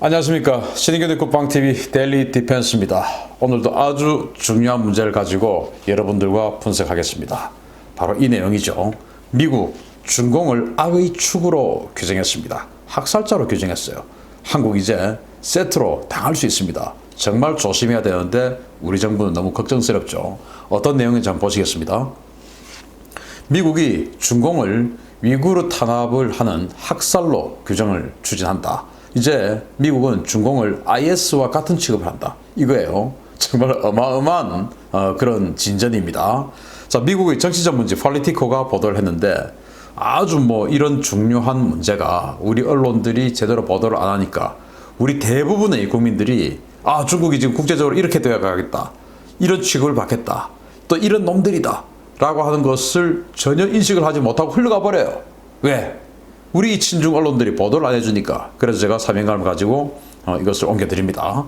안녕하십니까. 신인교대 국방TV 데일리 디펜스입니다. 오늘도 아주 중요한 문제를 가지고 여러분들과 분석하겠습니다. 바로 이 내용이죠. 미국 중공을 악의 축으로 규정했습니다. 학살자로 규정했어요. 한국 이제 세트로 당할 수 있습니다. 정말 조심해야 되는데 우리 정부는 너무 걱정스럽죠. 어떤 내용인지 한번 보시겠습니다. 미국이 중공을 위구르 탄압을 하는 학살로 규정을 추진한다. 이제 미국은 중공을 IS와 같은 취급을 한다. 이거예요. 정말 어마어마한 그런 진전입니다. 자, 미국의 정치 전문지 폴리티코가 보도를 했는데 아주 이런 중요한 문제가 우리 언론들이 제대로 보도를 안 하니까 우리 대부분의 국민들이 중국이 지금 국제적으로 이렇게 되어 가겠다. 이런 취급을 받겠다. 또 이런 놈들이다. 라고 하는 것을 전혀 인식을 하지 못하고 흘러가 버려요. 왜? 우리 친중 언론들이 보도를 안 해주니까. 그래서 제가 사명감을 가지고 이것을 옮겨드립니다.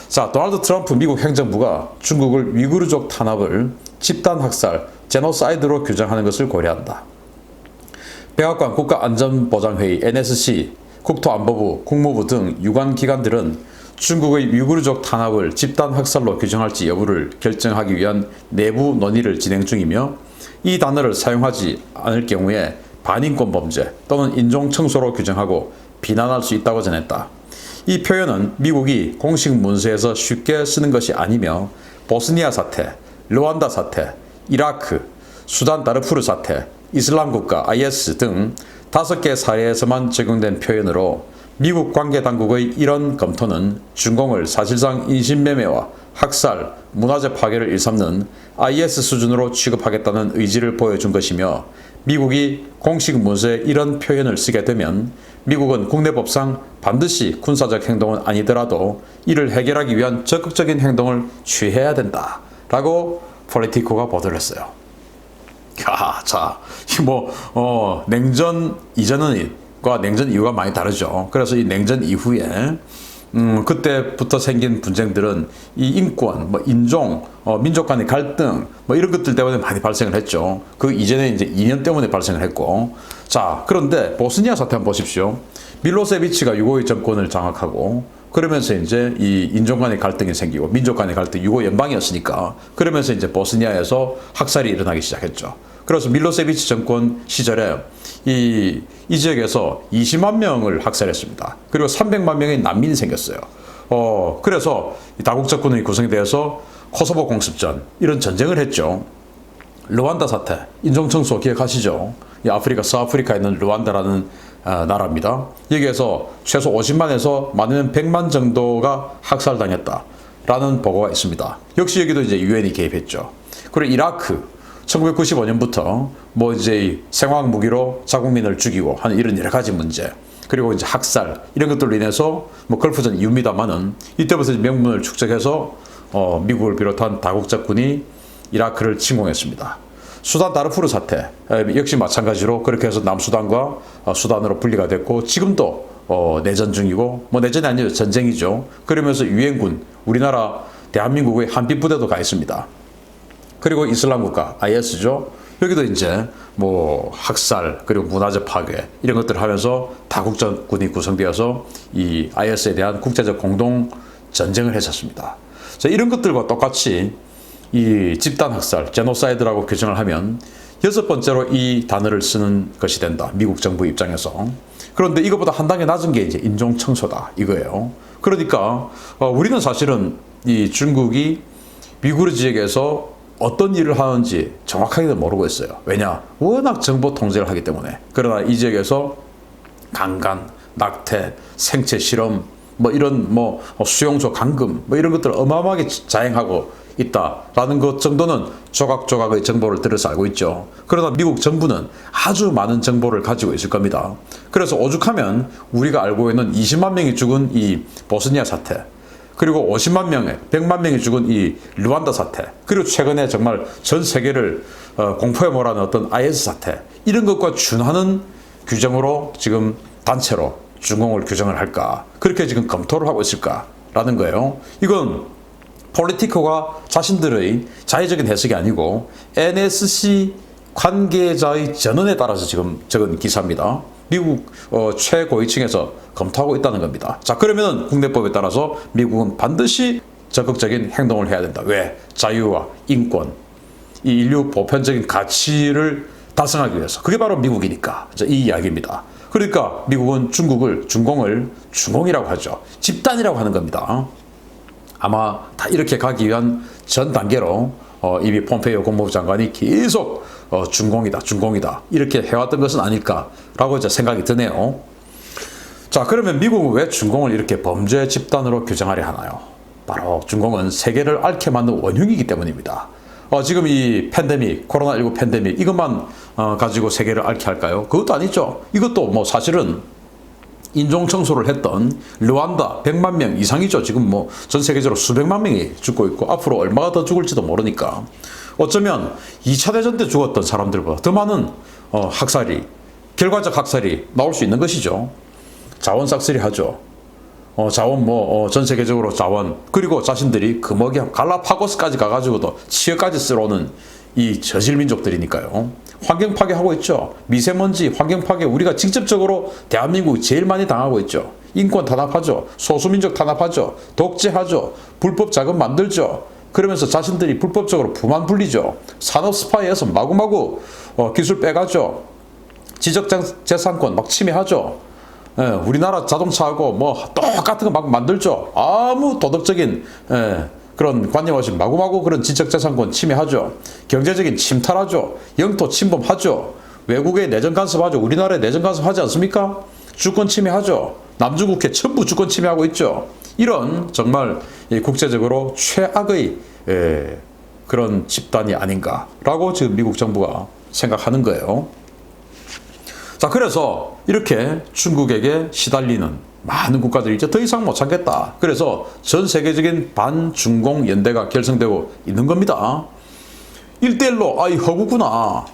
자, 도널드 트럼프 미국 행정부가 중국을 위구르족 탄압을 집단 학살, 제노사이드로 규정하는 것을 고려한다. 백악관 국가안전보장회의, NSC, 국토안보부, 국무부 등 유관 기관들은 중국의 위구르족 탄압을 집단 학살로 규정할지 여부를 결정하기 위한 내부 논의를 진행 중이며 이 단어를 사용하지 않을 경우에 반인권 범죄 또는 인종청소로 규정하고 비난할 수 있다고 전했다. 이 표현은 미국이 공식 문서에서 쉽게 쓰는 것이 아니며 보스니아 사태, 르완다 사태, 이라크, 수단 다르푸르 사태, 이슬람 국가 IS 등 5개 사례에서만 적용된 표현으로 미국 관계당국의 이런 검토는 중공을 사실상 인신매매와 학살, 문화재 파괴를 일삼는 IS 수준으로 취급하겠다는 의지를 보여준 것이며 미국이 공식 문서에 이런 표현을 쓰게 되면 미국은 국내법상 반드시 군사적 행동은 아니더라도 이를 해결하기 위한 적극적인 행동을 취해야 된다. 라고 폴리티코가 보도를 했어요. 자, 냉전 이전과 냉전 이후가 많이 다르죠. 그래서 이 냉전 이후에 그때부터 생긴 분쟁들은 이 인권, 인종, 민족 간의 갈등, 이런 것들 때문에 많이 발생을 했죠. 그 이전에 이제 2년 때문에 발생을 했고. 자, 그런데 보스니아 사태 한번 보십시오. 밀로세비치가 유고의 정권을 장악하고, 그러면서 이제 이 인종 간의 갈등이 생기고, 민족 간의 갈등, 유고 연방이었으니까, 그러면서 이제 보스니아에서 학살이 일어나기 시작했죠. 그래서 밀로세비치 정권 시절에 이 지역에서 20만 명을 학살했습니다. 그리고 300만 명의 난민이 생겼어요. 그래서 다국적군이 구성되어서 코소보 공습전 이런 전쟁을 했죠. 르완다 사태, 인종청소 기억하시죠? 이 아프리카, 서아프리카에 있는 르완다라는 나라입니다. 여기에서 최소 50만에서 많으면 100만 정도가 학살당했다라는 보고가 있습니다. 역시 여기도 이제 유엔이 개입했죠. 그리고 이라크 1995년부터 이제 생화학 무기로 자국민을 죽이고 하는 이런 여러 가지 문제, 그리고 이제 학살 이런 것들로 인해서 걸프전 이유입니다만은 이때부터 명분을 축적해서 미국을 비롯한 다국적군이 이라크를 침공했습니다. 수단 다르푸르 사태 역시 마찬가지로 그렇게 해서 남수단과 수단으로 분리가 됐고 지금도 내전 중이고 내전이 아니죠, 전쟁이죠. 그러면서 유엔군, 우리나라 대한민국의 한빛 부대도 가 있습니다. 그리고 이슬람 국가 IS죠. 여기도 이제 학살 그리고 문화재 파괴 이런 것들을 하면서 다국적군이 구성되어서 이 IS에 대한 국제적 공동 전쟁을 했었습니다. 자, 이런 것들과 똑같이 이 집단 학살, 제노사이드라고 규정을 하면 6번째로 이 단어를 쓰는 것이 된다. 미국 정부 입장에서. 그런데 이것보다 한 단계 낮은 게 이제 인종 청소다 이거예요. 그러니까 우리는 사실은 이 중국이 위구르 지역에서 어떤 일을 하는지 정확하게는 모르고 있어요. 왜냐? 워낙 정보 통제를 하기 때문에. 그러나 이 지역에서 강간, 낙태, 생체 실험, 이런 수용소 감금, 이런 것들을 어마어마하게 자행하고 있다라는 것 정도는 조각조각의 정보를 들어서 알고 있죠. 그러나 미국 정부는 아주 많은 정보를 가지고 있을 겁니다. 그래서 오죽하면 우리가 알고 있는 20만 명이 죽은 이 보스니아 사태, 그리고 50만 명에 100만 명이 죽은 이 르완다 사태, 그리고 최근에 정말 전 세계를 공포에 몰아넣은 어떤 IS 사태, 이런 것과 준하는 규정으로 지금 단체로 중공을 규정을 할까, 그렇게 지금 검토를 하고 있을까라는 거예요. 이건 폴리티코가 자신들의 자의적인 해석이 아니고 NSC 관계자의 전언에 따라서 지금 적은 기사입니다. 미국 최고위층에서 검토하고 있다는 겁니다. 자, 그러면 국내법에 따라서 미국은 반드시 적극적인 행동을 해야 된다. 왜? 자유와 인권, 이 인류 보편적인 가치를 달성하기 위해서. 그게 바로 미국이니까. 이 이야기입니다. 그러니까 미국은 중공을 중공이라고 하죠. 집단이라고 하는 겁니다. 아마 다 이렇게 가기 위한 전 단계로 이미 폼페이오 국무부 장관이 계속 중공이다 이렇게 해왔던 것은 아닐까라고 이제 생각이 드네요. 자, 그러면 미국은 왜 중공을 이렇게 범죄 집단으로 규정하려 하나요? 바로 중공은 세계를 앓게 만든 원흉이기 때문입니다. 지금 이 팬데믹, 코로나19 팬데믹 이것만 가지고 세계를 앓게 할까요? 그것도 아니죠. 이것도 뭐 사실은 인종 청소를 했던 르완다 100만 명 이상이죠. 지금 뭐 전 세계적으로 수백만 명이 죽고 있고 앞으로 얼마가 더 죽을지도 모르니까 어쩌면 2차 대전 때 죽었던 사람들보다 더 많은 결과적 학살이 나올 수 있는 것이죠. 자원 싹쓸이 하죠. 자원 전 세계적으로 자원 그리고 자신들이 금어기 갈라파고스까지 가가지고도 치어까지 쓸어오는 이 저질 민족들이니까요. 환경 파괴하고 있죠. 미세먼지, 환경 파괴 우리가 직접적으로 대한민국이 제일 많이 당하고 있죠. 인권 탄압하죠. 소수민족 탄압하죠. 독재하죠. 불법 자금 만들죠. 그러면서 자신들이 불법적으로 부만 불리죠. 산업 스파이에서 마구마구 기술 빼가죠. 지적재산권 막 침해하죠. 우리나라 자동차하고 뭐 똑같은 거 막 만들죠. 아무 도덕적인 그런 관념 없이 마구마구 그런 지적재산권 침해하죠. 경제적인 침탈하죠. 영토 침범하죠. 외국에 내정 간섭하죠. 우리나라에 내정 간섭하지 않습니까? 주권 침해하죠. 남중국해 전부 주권 침해하고 있죠. 이런 정말 국제적으로 최악의 그런 집단이 아닌가라고 지금 미국 정부가 생각하는 거예요. 자, 그래서 이렇게 중국에게 시달리는 많은 국가들이 이제 더 이상 못 참겠다. 그래서 전 세계적인 반중공 연대가 결성되고 있는 겁니다. 1대1로 이 허구구나.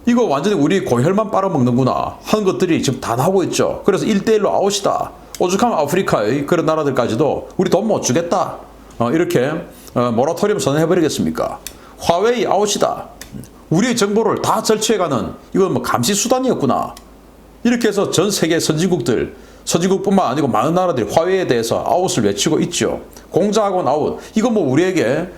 이거 완전히 우리 고혈만 빨아먹는구나 하는 것들이 지금 다 나오고 있죠. 그래서 1대1로 아웃이다. 오죽하면 아프리카의 그런 나라들까지도 우리 돈 못 주겠다. 이렇게 모라토리엄 선언해버리겠습니까? 화웨이 아웃이다. 우리의 정보를 다 절취해가는 이건 뭐 감시 수단이었구나. 이렇게 해서 전 세계 선진국뿐만 아니고 많은 나라들이 화웨이에 대해서 아웃을 외치고 있죠. 공자학원 아웃. 이거 뭐 우리에게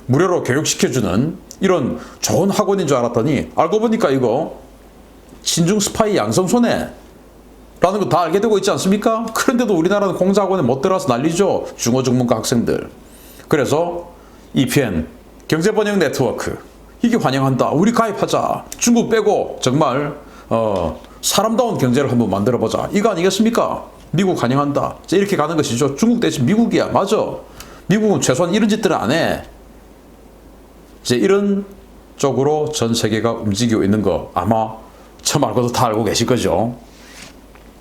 무료로 교육시켜주는 이런 좋은 학원인 줄 알았더니 알고 보니까 이거 친중 스파이 양성손해 라는 거 다 알게 되고 있지 않습니까? 그런데도 우리나라는 공자학원에 못 들어와서 난리죠. 중어중문과 학생들. 그래서 EPN 경제번영 네트워크 이게 환영한다. 우리 가입하자. 중국 빼고 정말 사람다운 경제를 한번 만들어보자. 이거 아니겠습니까? 미국 환영한다. 이렇게 가는 것이죠. 중국 대신 미국이야. 맞아. 미국은 최소한 이런 짓들은 안 해. 이제 이런 쪽으로 전 세계가 움직이고 있는 거 아마 저 말고도 다 알고 계실 거죠.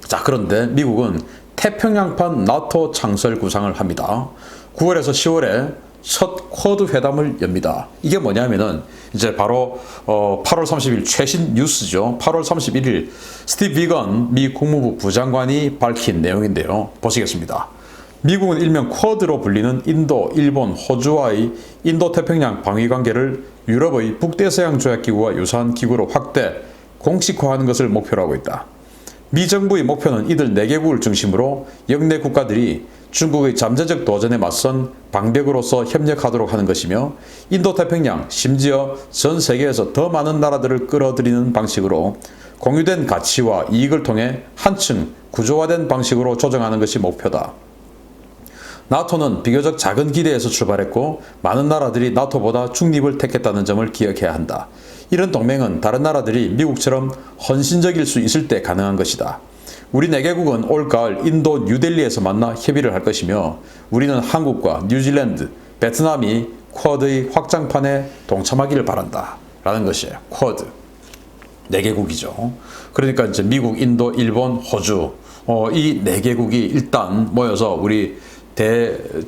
자, 그런데 미국은 태평양판 나토 창설 구상을 합니다. 9월에서 10월에 첫 쿼드 회담을 엽니다. 이게 뭐냐면은 이제 바로 8월 30일 최신 뉴스죠. 8월 31일 스티브 비건 미 국무부 부장관이 밝힌 내용인데요. 보시겠습니다. 미국은 일명 쿼드로 불리는 인도, 일본, 호주와의 인도태평양 방위관계를 유럽의 북대서양조약기구와 유사한 기구로 확대, 공식화하는 것을 목표로 하고 있다. 미 정부의 목표는 이들 4개국을 중심으로 역내 국가들이 중국의 잠재적 도전에 맞선 방벽으로서 협력하도록 하는 것이며 인도태평양, 심지어 전 세계에서 더 많은 나라들을 끌어들이는 방식으로 공유된 가치와 이익을 통해 한층 구조화된 방식으로 조정하는 것이 목표다. 나토는 비교적 작은 기대에서 출발했고 많은 나라들이 나토보다 중립을 택했다는 점을 기억해야 한다. 이런 동맹은 다른 나라들이 미국처럼 헌신적일 수 있을 때 가능한 것이다. 우리 4개국은 올가을 인도 뉴델리에서 만나 협의를 할 것이며 우리는 한국과 뉴질랜드, 베트남이 쿼드의 확장판에 동참하기를 바란다. 라는 것이에요. 쿼드. 4개국이죠. 그러니까 이제 미국, 인도, 일본, 호주 이 4개국이 일단 모여서 우리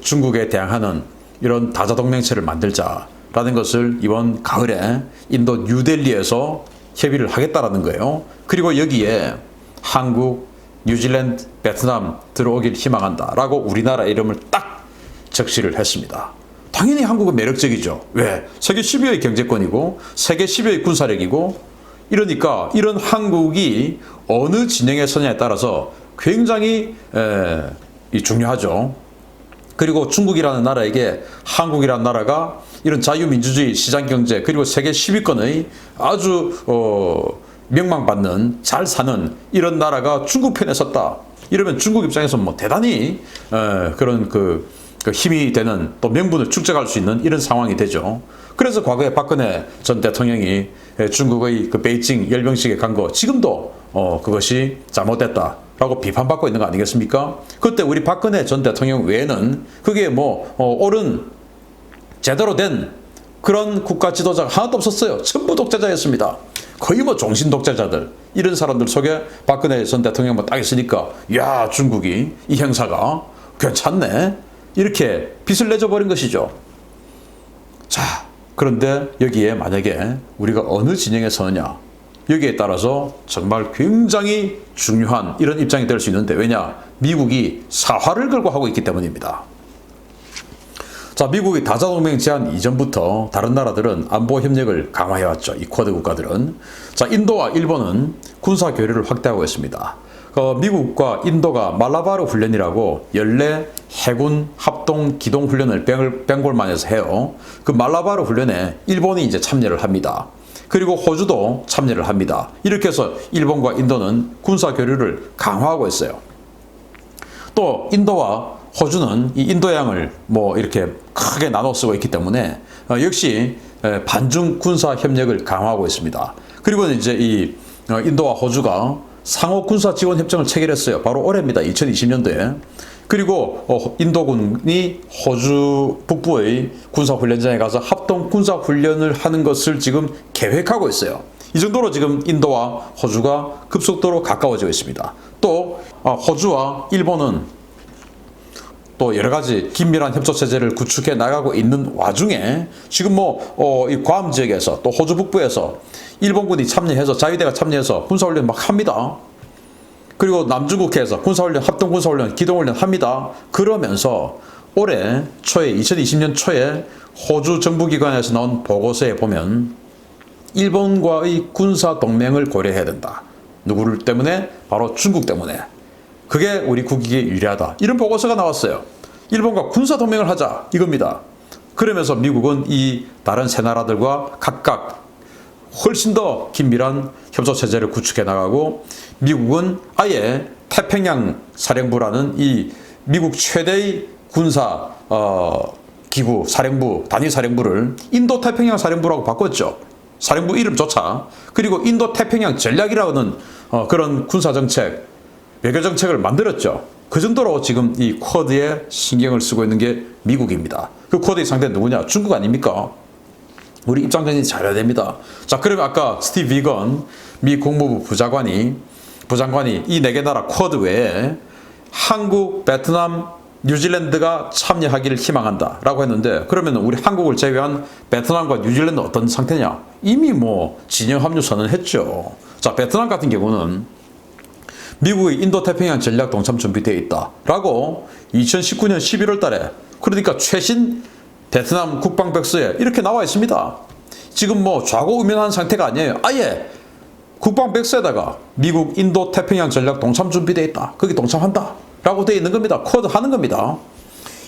중국에 대항하는 이런 다자동맹체를 만들자라는 것을 이번 가을에 인도 뉴델리에서 협의를 하겠다라는 거예요. 그리고 여기에 한국, 뉴질랜드, 베트남 들어오길 희망한다라고 우리나라 이름을 딱 적시를 했습니다. 당연히 한국은 매력적이죠. 왜? 세계 10위의 경제권이고 세계 10위의 군사력이고 이러니까 이런 한국이 어느 진영에 서냐에 따라서 굉장히 중요하죠. 그리고 중국이라는 나라에게 한국이라는 나라가 이런 자유민주주의 시장경제 그리고 세계 10위권의 아주 명망받는 잘 사는 이런 나라가 중국 편에 섰다. 이러면 중국 입장에서 뭐 대단히 그런 그 힘이 되는 또 명분을 축적할 수 있는 이런 상황이 되죠. 그래서 과거에 박근혜 전 대통령이 중국의 그 베이징 열병식에 간 거 지금도 그것이 잘못됐다라고 비판받고 있는 거 아니겠습니까? 그때 우리 박근혜 전 대통령 외에는 그게 뭐 옳은 제대로 된 그런 국가 지도자가 하나도 없었어요. 전부 독재자였습니다. 거의 뭐 종신 독재자들 이런 사람들 속에 박근혜 전 대통령만 딱 있으니까 야 중국이 이 형사가 괜찮네 이렇게 빚을 내줘 버린 것이죠. 자 그런데 여기에 만약에 우리가 어느 진영에 서느냐 여기에 따라서 정말 굉장히 중요한 이런 입장이 될 수 있는데 왜냐 미국이 사활을 걸고 하고 있기 때문입니다. 자, 미국이 다자동맹 제안 이전부터 다른 나라들은 안보 협력을 강화해왔죠. 이 쿼드 국가들은. 자, 인도와 일본은 군사 교류를 확대하고 있습니다. 미국과 인도가 말라바르 훈련이라고 연례 해군 합동 기동 훈련을 벵골만에서 해요. 그 말라바르 훈련에 일본이 이제 참여를 합니다. 그리고 호주도 참여를 합니다. 이렇게 해서 일본과 인도는 군사 교류를 강화하고 있어요. 또 인도와 호주는 이 인도양을 뭐 이렇게 크게 나눠 쓰고 있기 때문에 역시 반중 군사 협력을 강화하고 있습니다. 그리고 이제 이 인도와 호주가 상호 군사 지원 협정을 체결했어요. 바로 올해입니다. 2020년도에. 그리고 인도군이 호주 북부의 군사훈련장에 가서 합동 군사훈련을 하는 것을 지금 계획하고 있어요. 이 정도로 지금 인도와 호주가 급속도로 가까워지고 있습니다. 또 호주와 일본은 또 여러 가지 긴밀한 협조 체제를 구축해 나가고 있는 와중에 지금 이 괌 지역에서 또 호주 북부에서 일본군이 참여해서 자위대가 참여해서 군사훈련 막 합니다. 그리고 남중국해에서 군사훈련, 합동군사훈련, 기동훈련 합니다. 그러면서 올해 초에 2020년 초에 호주 정부기관에서 나온 보고서에 보면 일본과의 군사동맹을 고려해야 된다. 누구를 때문에? 바로 중국 때문에. 그게 우리 국익에 유리하다. 이런 보고서가 나왔어요. 일본과 군사동맹을 하자 이겁니다. 그러면서 미국은 이 다른 세 나라들과 각각 훨씬 더 긴밀한 협조체제를 구축해 나가고 미국은 아예 태평양 사령부라는 이 미국 최대의 군사 기구 사령부 단위 사령부를 인도 태평양 사령부라고 바꿨죠. 사령부 이름조차. 그리고 인도 태평양 전략이라는 그런 군사정책 외교정책을 만들었죠. 그 정도로 지금 이 쿼드에 신경을 쓰고 있는 게 미국입니다. 그 쿼드의 상대는 누구냐? 중국 아닙니까? 우리 입장 정리 잘해야 됩니다. 자, 그러면 아까 스티브 비건 미 국무부 부장관이 이 4개 나라 쿼드 외에 한국, 베트남, 뉴질랜드가 참여하기를 희망한다 라고 했는데 그러면 우리 한국을 제외한 베트남과 뉴질랜드 어떤 상태냐? 이미 진영 합류 선언했죠. 자, 베트남 같은 경우는 미국의 인도태평양 전략 동참 준비되어 있다 라고 2019년 11월 달에 그러니까 최신 베트남 국방백서에 이렇게 나와 있습니다. 지금 좌고우면한 상태가 아니에요. 아예 국방백서에다가 미국 인도태평양 전략 동참 준비되어 있다. 거기 동참한다 라고 되어 있는 겁니다. 쿼드 하는 겁니다.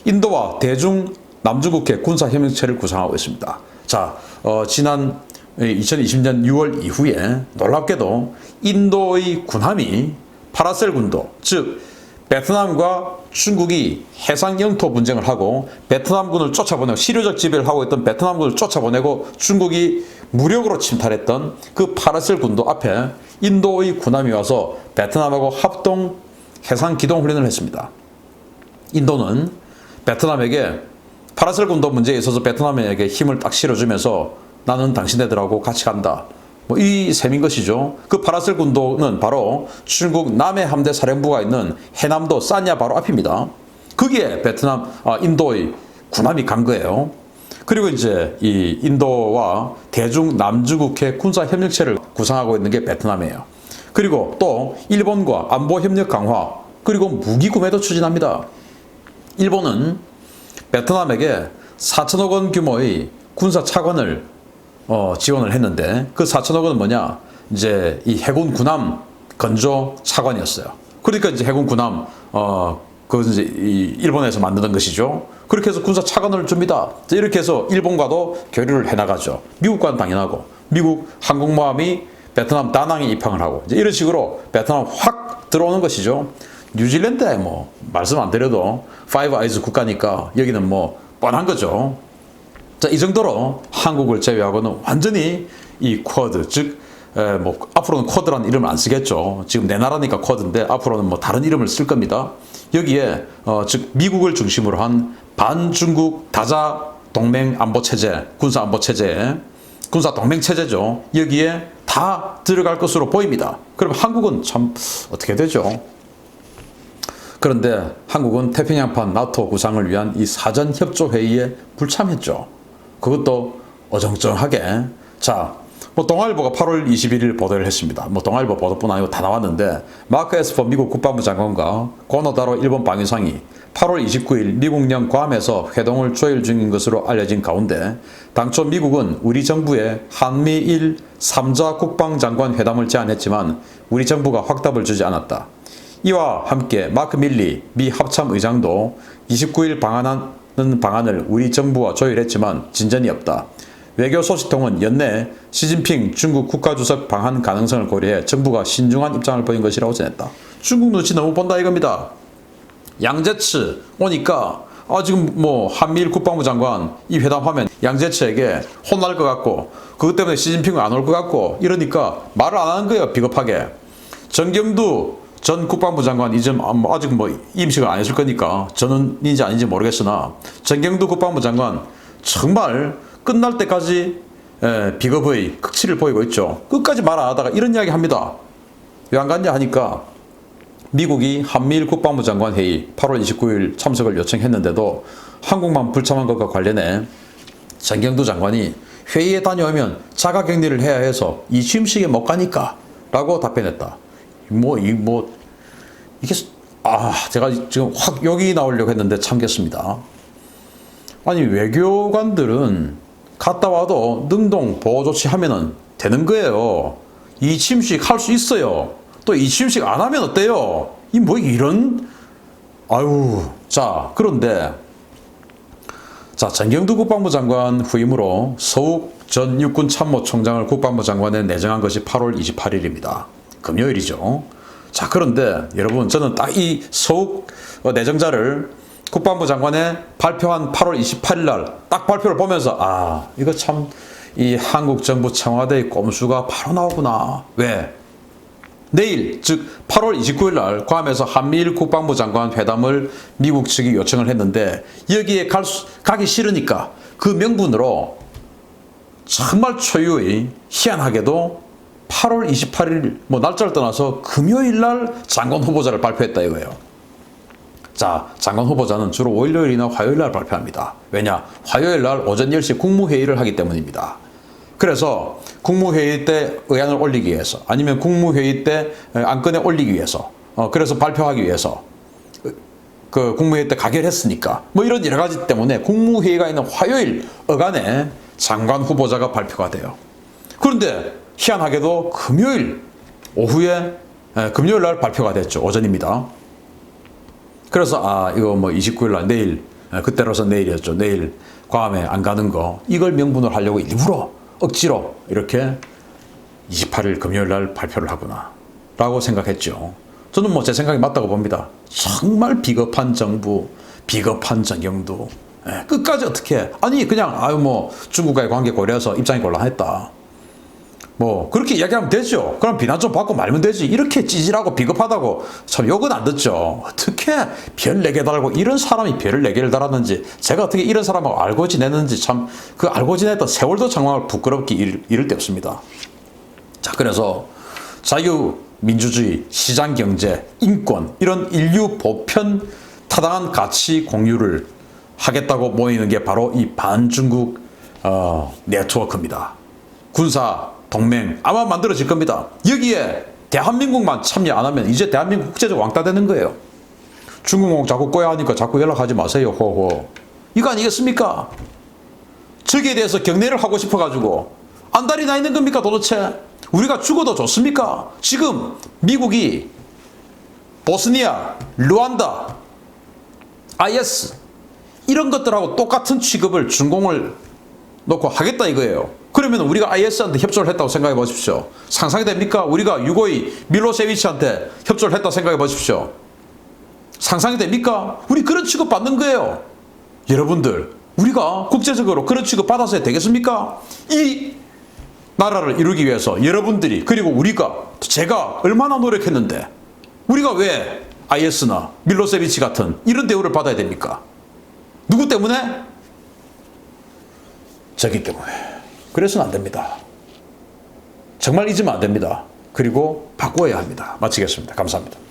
인도와 대중 남중국해 군사협력체를 구상하고 있습니다. 자, 지난 2020년 6월 이후에 놀랍게도 인도의 군함이 파라셀 군도, 즉 베트남과 중국이 해상 영토 분쟁을 하고 베트남군을 쫓아보내고 실효적 지배를 하고 있던 베트남군을 쫓아보내고 중국이 무력으로 침탈했던 그 파라셀 군도 앞에 인도의 군함이 와서 베트남하고 합동 해상 기동 훈련을 했습니다. 인도는 베트남에게 파라셀 군도 문제에 있어서 베트남에게 힘을 딱 실어주면서 나는 당신네들하고 같이 간다. 이 셈인 것이죠. 그 파라셀 군도는 바로 중국 남해 함대 사령부가 있는 해남도 사냐 바로 앞입니다. 거기에 인도의 군함이 간 거예요. 그리고 이제 이 인도와 대중 남중국해 군사협력체를 구상하고 있는 게 베트남이에요. 그리고 또 일본과 안보협력 강화 그리고 무기 구매도 추진합니다. 일본은 베트남에게 4천억 원 규모의 군사 차관을 지원을 했는데 그 4천억 원은 뭐냐? 이제 이 해군 군함 건조 차관이었어요. 그러니까 이제 해군 군함 그 이제 이 일본에서 만드는 것이죠. 그렇게 해서 군사 차관을 줍니다. 이렇게 해서 일본과도 교류를 해나가죠. 미국과는 당연하고 미국 항공모함이 베트남 다낭에 입항을 하고 이제 이런 식으로 베트남 확 들어오는 것이죠. 뉴질랜드에 뭐 말씀 안 드려도 파이브 아이즈 국가니까 여기는 뭐 뻔한 거죠. 자, 이 정도로 한국을 제외하고는 완전히 이 쿼드, 즉, 뭐, 앞으로는 쿼드라는 이름을 안 쓰겠죠. 지금 내 나라니까 쿼드인데, 앞으로는 뭐 다른 이름을 쓸 겁니다. 여기에, 즉, 미국을 중심으로 한 반중국 다자 동맹 안보 체제, 군사 안보 체제, 군사 동맹 체제죠. 여기에 다 들어갈 것으로 보입니다. 그럼 한국은 참, 어떻게 되죠? 그런데 한국은 태평양판 나토 구상을 위한 이 사전협조회의에 불참했죠. 그것도 어정쩡하게. 자, 뭐 동아일보가 8월 21일 보도를 했습니다. 뭐 동아일보 보도뿐 아니고 다 나왔는데 마크 에스퍼 미국 국방부 장관과 고노다로 일본 방위상이 8월 29일 미국령 괌에서 회동을 조율 중인 것으로 알려진 가운데 당초 미국은 우리 정부에 한미일 3자 국방장관 회담을 제안했지만 우리 정부가 확답을 주지 않았다. 이와 함께 마크 밀리 미 합참의장도 29일 방한하는 방안을 우리 정부와 조율했지만 진전이 없다. 외교 소식통은 연내 시진핑 중국 국가주석 방한 가능성을 고려해 정부가 신중한 입장을 보인 것이라고 전했다. 중국 눈치 너무 본다 이겁니다. 양제츠 오니까 지금 뭐 한미일 국방부 장관 이 회담하면 양제츠에게 혼날 것 같고 그것 때문에 시진핑은 안 올 것 같고 이러니까 말을 안 하는 거예요. 비겁하게. 정경두 전 국방부 장관 이제 아직 뭐 임식을 안 했을 거니까 전원인지 아닌지 모르겠으나 정경두 국방부 장관 정말 끝날 때까지 비겁의 극치를 보이고 있죠. 끝까지 말 안 하다가 이런 이야기 합니다. 왜 안 갔냐 하니까 미국이 한미일 국방부 장관 회의 8월 29일 참석을 요청했는데도 한국만 불참한 것과 관련해 정경두 장관이 회의에 다녀오면 자가격리를 해야 해서 이 취임식에 못 가니까 라고 답변했다. 이게 제가 지금 확 욕이 나오려고 했는데 참겠습니다. 아니 외교관들은 갔다 와도 능동 보호 조치 하면은 되는 거예요. 이 취임식 할 수 있어요. 또 이 취임식 안 하면 어때요? 이런 자, 그런데 자, 정경두 국방부 장관 후임으로 서욱 전 육군 참모총장을 국방부 장관에 내정한 것이 8월 28일입니다. 금요일이죠. 자, 그런데 여러분 저는 딱 이 서욱 내정자를 국방부 장관에 발표한 8월 28일 날 딱 발표를 보면서 이거 참 이 한국 정부 청와대의 꼼수가 바로 나오구나. 왜? 내일 즉 8월 29일 날 괌에서 한미일 국방부 장관 회담을 미국 측이 요청을 했는데 여기에 가기 싫으니까 그 명분으로 정말 초유의 희한하게도 8월 28일 뭐 날짜를 떠나서 금요일 날 장관 후보자를 발표했다 이거예요. 자, 장관 후보자는 주로 월요일이나 화요일 날 발표합니다. 왜냐? 화요일 날 오전 10시 국무회의를 하기 때문입니다. 그래서 국무회의 때 의안을 올리기 위해서 아니면 국무회의 때 안건에 올리기 위해서 그래서 발표하기 위해서 그 국무회의 때 가결했으니까 뭐 이런 여러 가지 때문에 국무회의가 있는 화요일 어간에 장관 후보자가 발표가 돼요. 그런데 희한하게도 금요일 오후에 금요일 날 발표가 됐죠. 오전입니다. 그래서 이거 뭐 29일 날 내일 그때로서 내일이었죠. 내일 괌에 안 가는 거 이걸 명분으로 하려고 일부러 억지로 이렇게 28일 금요일 날 발표를 하구나 라고 생각했죠. 저는 뭐 제 생각이 맞다고 봅니다. 정말 비겁한 정부, 비겁한 정경도 끝까지 어떻게 그냥 뭐 중국과의 관계 고려해서 입장이 곤란했다. 뭐 그렇게 이야기하면 되죠. 그럼 비난 좀 받고 말면 되지. 이렇게 찌질하고 비겁하다고 참 욕은 안 듣죠. 어떻게 별 4개 달고 이런 사람이 별을 4개를 달았는지 제가 어떻게 이런 사람하고 알고 지냈는지 참 그 알고 지냈던 세월도 정말 부끄럽게 이를 데 없습니다. 자, 그래서 자유, 민주주의, 시장경제, 인권 이런 인류 보편 타당한 가치 공유를 하겠다고 모이는 게 바로 이 반중국 네트워크입니다. 군사 동맹 아마 만들어질 겁니다. 여기에 대한민국만 참여 안 하면 이제 대한민국 국제적 왕따 되는 거예요. 중국몽 자꾸 꼬야 하니까 자꾸 연락하지 마세요. 호호. 이거 아니겠습니까? 저기에 대해서 경례를 하고 싶어가지고 안달이 나 있는 겁니까 도대체? 우리가 죽어도 좋습니까? 지금 미국이 보스니아, 루안다, IS 이런 것들하고 똑같은 취급을 준공을 놓고 하겠다 이거예요. 그러면 우리가 IS한테 협조를 했다고 생각해 보십시오. 상상이 됩니까? 우리가 유고의 밀로세비치한테 협조를 했다고 생각해 보십시오. 상상이 됩니까? 우리 그런 취급 받는 거예요. 여러분들, 우리가 국제적으로 그런 취급 받아서 되겠습니까? 이 나라를 이루기 위해서 여러분들이 그리고 우리가 제가 얼마나 노력했는데 우리가 왜 IS나 밀로세비치 같은 이런 대우를 받아야 됩니까? 누구 때문에? 저기 때문에. 그래서는 안 됩니다. 정말 잊으면 안 됩니다. 그리고 바꿔야 합니다. 마치겠습니다. 감사합니다.